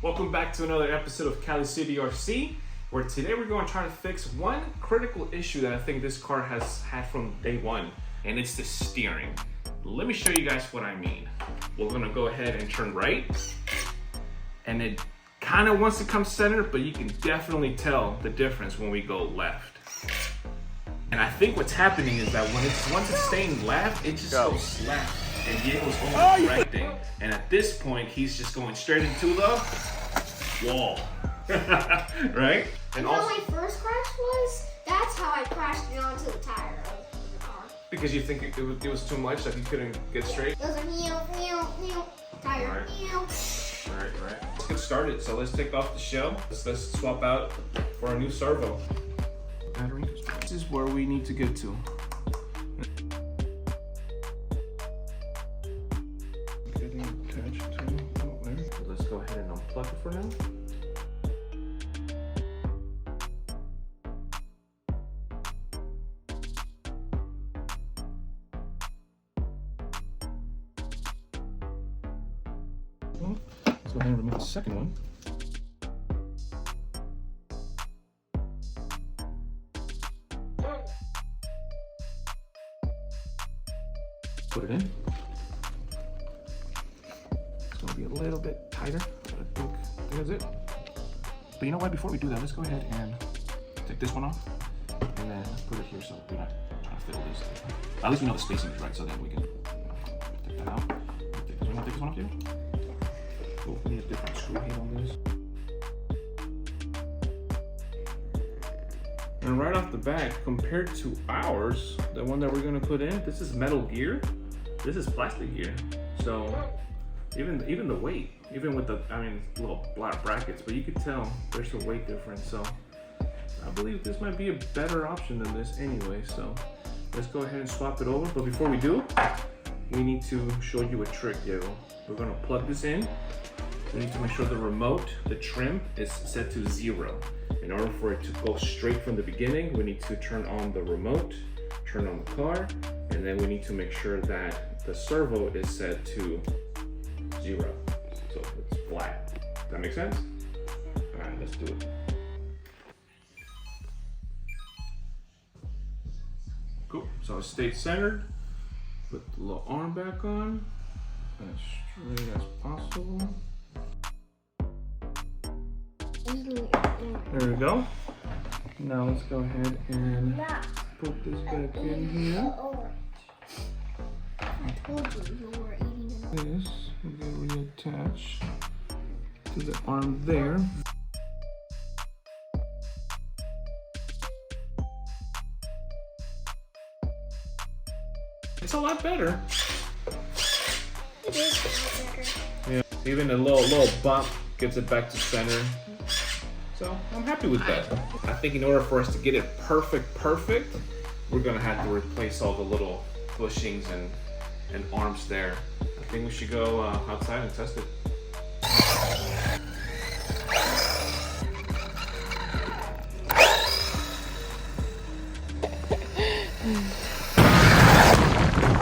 Welcome back to another episode of Cali City RC, where today we're going to try to fix one critical issue that I think this car has had from day one, and it's the steering. Let me show you guys what I mean. We're going to go ahead and turn right, and it kind of wants to come center, but you can definitely tell the difference when we go left. And I think what's happening is that once it's staying left, it just goes left. And Diego's only correcting. And at this point, he's just going straight into the wall. Right? And also, my first crash was, that's how I crashed it onto the tire of the car. Because you think it was too much, like you couldn't get straight? It was a meow, tire, meow. Right. Let's get started. So let's take off the shell. Let's swap out for a new servo. Battery. This is where we need to get to. Getting attached to there. Let's go ahead and unplug it for now. Let's go ahead and remove the second one. Put it in. It's going to be a little bit tighter, but I think that's it. But you know what? Before we do that, let's go ahead and take this one off and then put it here so we're not trying to fiddle these. At least we know the spacing is right, so then we can take that out. Take this one off here. Cool. We need a different screw head on this. And right off the bat, compared to ours, the one that we're gonna put in, this is metal gear. This is plastic gear. So even the weight, even with the little black brackets, but you could tell there's a weight difference. So I believe this might be a better option than this anyway. So let's go ahead and swap it over. But before we do, we need to show you a trick, Diego. We're gonna plug this in. We need to make sure the remote, the trim, is set to 0. In order for it to go straight from the beginning, we need to turn on the remote, turn on the car, and then we need to make sure that the servo is set to 0. So it's flat. Does that make sense? All right, let's do it. Cool, so it stayed centered. Put the little arm back on, as straight as possible. There we go. Now let's go ahead and put this back in here. I told you were eating it. This will get reattached to the arm there. It's a lot better. It is a lot better. Yeah, even a little bump gets it back to center. So I'm happy with that. I think in order for us to get it perfect, we're gonna have to replace all the little bushings and arms there. I think we should go outside and test it.